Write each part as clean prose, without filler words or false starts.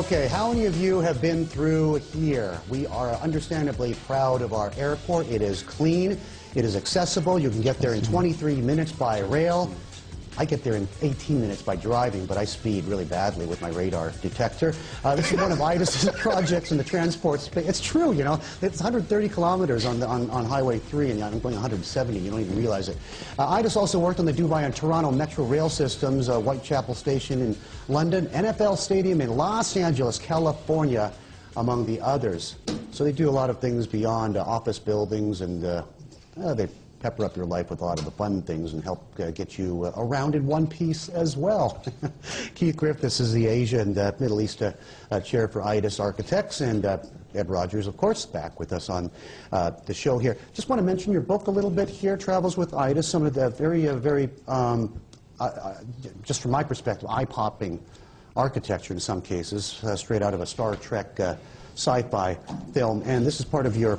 Okay, how many of you have been through here? We are understandably proud of our airport. It is clean, it is accessible. You can get there in 23 minutes by rail. I get there in 18 minutes by driving, but I speed really badly with my radar detector. This is one of Aedas' projects in the transport space. It's true, you know. It's 130 kilometers on Highway 3, and I'm going 170. You don't even realize it. Aedas also worked on the Dubai and Toronto Metro Rail systems, Whitechapel Station in London, NFL Stadium in Los Angeles, California, among the others. So they do a lot of things beyond office buildings, and they pepper up your life with a lot of the fun things and help get you around in one piece as well. Keith Griffiths is the Asia and Middle East chair for Aedas Architects, and Ed Rogers, of course, back with us on the show here. Just want to mention your book a little bit here, Travels with Aedas, some of the very, just from my perspective, eye-popping architecture in some cases, straight out of a Star Trek sci-fi film, and this is part of your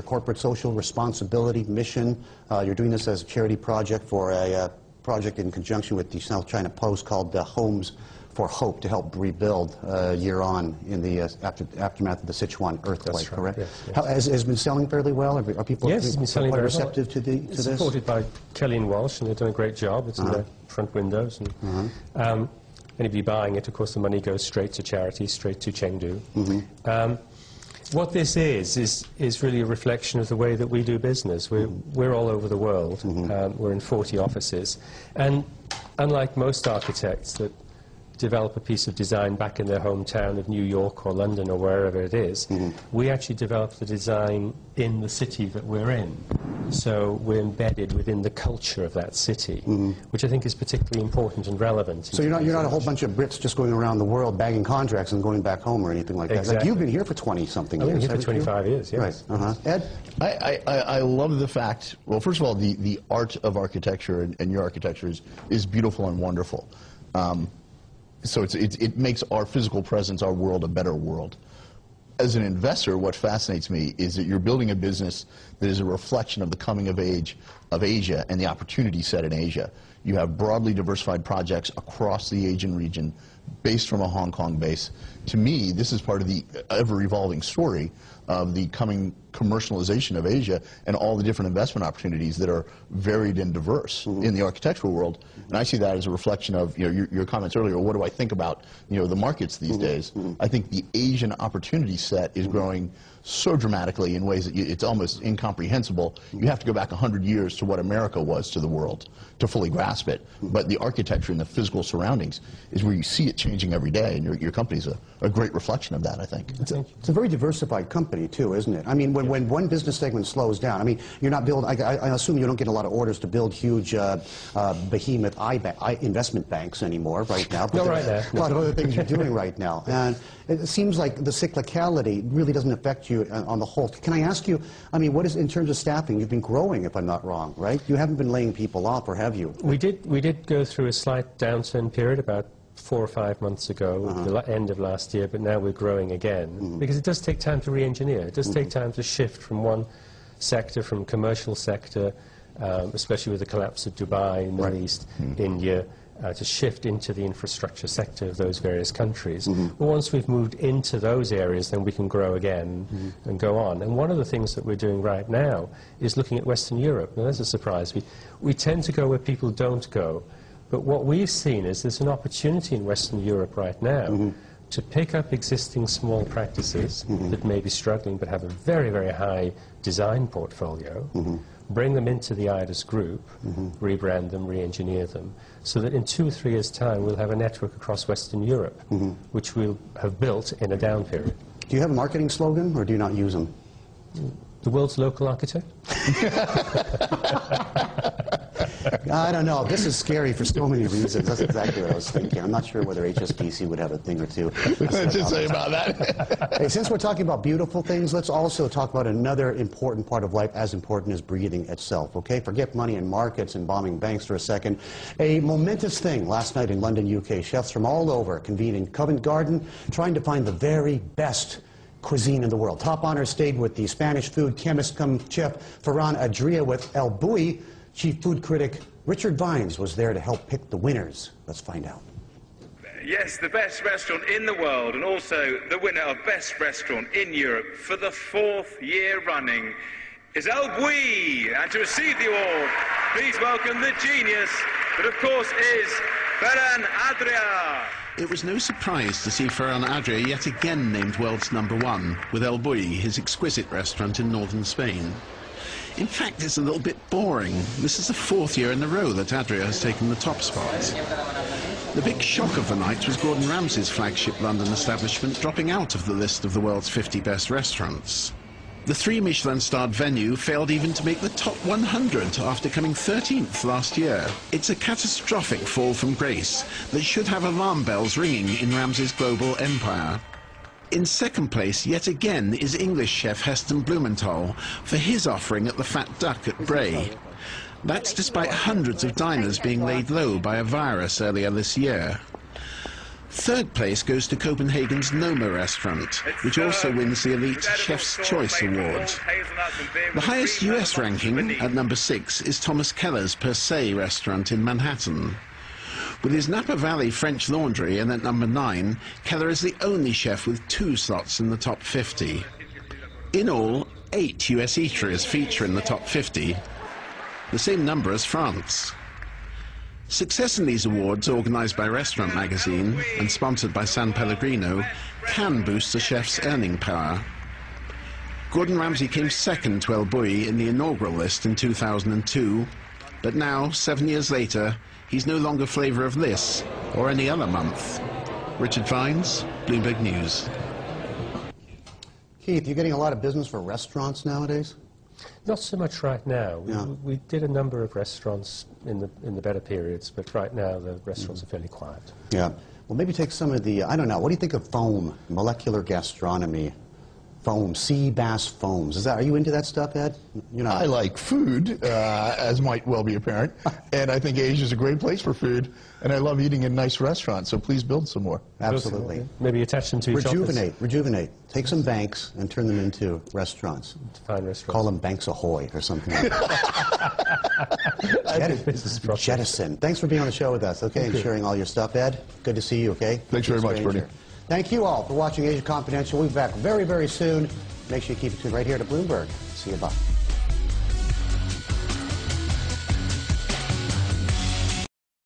corporate social responsibility mission. You're doing this as a charity project for a project in conjunction with the South China Post called Homes For Hope to help rebuild year on in the aftermath of the Sichuan earthquake. That's right, correct? Yes, yes. Has been selling fairly well? Are people it's been selling very receptive to this? It's supported by Kelly and Walsh, and they've done a great job. It's in the front windows. And, anybody buying it, of course, the money goes straight to charity, straight to Chengdu. What this is really a reflection of the way that we do business. We're all over the world. We're in 40 offices. And unlike most architects that develop a piece of design back in their hometown of New York or London or wherever it is, we actually develop the design in the city that we're in. So we're embedded within the culture of that city, which I think is particularly important and relevant. So you're not a whole bunch of Brits just going around the world bagging contracts and going back home or anything like that. Exactly. Like, you've been here for 20-something years. I've been here for 25 years, yes. Right. Ed? I love the fact, well, first of all, the art of architecture and your architecture is beautiful and wonderful. So it makes our physical presence, our world, a better world. As an investor, what fascinates me is that you're building a business that is a reflection of the coming of age of Asia and the opportunity set in Asia. You have broadly diversified projects across the Asian region based from a Hong Kong base. To me, this is part of the ever-evolving story of the coming commercialization of Asia and all the different investment opportunities that are varied and diverse in the architectural world. And I see that as a reflection of your comments earlier, what do I think about the markets these days? I think the Asian opportunity set is growing so dramatically in ways that it's almost incomprehensible. You have to go back 100 years to what America was to the world to fully grasp it. But the architecture and the physical surroundings is where you see it changing every day, and your company's a great reflection of that, I think. It's a very diversified company, too, isn't it? I mean, when one business segment slows down, I mean, you're not building, I assume you don't get a lot of orders to build huge behemoth investment banks anymore right now. Not right now. A lot of other things you're doing right now. And it seems like the cyclicality really doesn't affect you on the whole. Can I ask you, I mean, what is, in terms of staffing, you've been growing, if I'm not wrong, right? You haven't been laying people off, or have you? We did go through a slight downturn period about 4 or 5 months ago, the end of last year, but now we're growing again, because it does take time to re-engineer. It does take time to shift from one sector, from commercial sector, especially with the collapse of Dubai, Middle East, India, to shift into the infrastructure sector of those various countries. But once we've moved into those areas, then we can grow again and go on. And one of the things that we're doing right now is looking at Western Europe. Now, that's a surprise. We tend to go where people don't go. But what we've seen is there's an opportunity in Western Europe right now to pick up existing small practices that may be struggling but have a very, very high design portfolio, bring them into the Aedas group, rebrand them, re-engineer them, so that in 2 or 3 years' time we'll have a network across Western Europe, which we'll have built in a down period. Do you have a marketing slogan, or do you not use them? The world's local architect? I don't know. This is scary for so many reasons. That's exactly what I was thinking. I'm not sure whether HSBC would have a thing or two. Just say about that. Hey, since we're talking about beautiful things, let's also talk about another important part of life, as important as breathing itself, okay? Forget money and markets and bombing banks for a second. A momentous thing last night in London, UK. Chefs from all over convened in Covent Garden, trying to find the very best cuisine in the world. Top honor stayed with the Spanish food chemist come chef Ferran Adria with El Bulli. Chief food critic Richard Vines was there to help pick the winners. Let's find out. yes, the best restaurant in the world and also the winner of Best Restaurant in Europe for the 4th year running is El Bulli. And to receive the award, please welcome the genius that, of course, is Ferran Adrià. It was no surprise to see Ferran Adrià yet again named world's #1 with El Bulli, his exquisite restaurant in northern Spain. In fact, it's a little bit boring. This is the 4th year in a row that Adrià has taken the top spot. The big shock of the night was Gordon Ramsay's flagship London establishment dropping out of the list of the world's 50 best restaurants. The 3 Michelin-starred venue failed even to make the top 100 after coming 13th last year. It's a catastrophic fall from grace that should have alarm bells ringing in Ramsay's global empire. In second place, yet again, is English chef Heston Blumenthal for his offering at the Fat Duck at Bray. That's despite hundreds of diners being laid low by a virus earlier this year. Third place goes to Copenhagen's Noma restaurant, which also wins the Elite Chef's Choice Award. The highest US ranking, at number 6, is Thomas Keller's Per Se restaurant in Manhattan. With his Napa Valley French Laundry, and at number 9, Keller is the only chef with 2 slots in the top 50. In all, 8 US eateries feature in the top 50, the same number as France. Success in these awards, organised by Restaurant Magazine and sponsored by San Pellegrino, can boost a chef's earning power. Gordon Ramsay came second to El Bulli in the inaugural list in 2002, but now, 7 years later, he's no longer flavour of this or any other month. Richard Vines, Bloomberg News. Keith, you're getting a lot of business for restaurants nowadays? Not so much right now. Yeah. We did a number of restaurants in the better periods, but right now the restaurants are fairly quiet. Yeah. Well, maybe take some of the, I don't know, what do you think of foam, molecular gastronomy? Foam, sea bass foams. Are you into that stuff, Ed? You know. I like food, as might well be apparent, and I think Asia is a great place for food, and I love eating in nice restaurants, so please build some more. Absolutely. Maybe attach them to each other. Rejuvenate. Take some banks and turn them into restaurants. Fine restaurants. Call them Banks Ahoy or something like that. Jettison. Thanks for being on the show with us, okay, and sharing all your stuff, Ed. Good to see you, okay? Thanks very much, Bernie. Thank you all for watching Asia Confidential. We'll be back very, very soon. Make sure you keep it tuned right here to Bloomberg. See you, bye.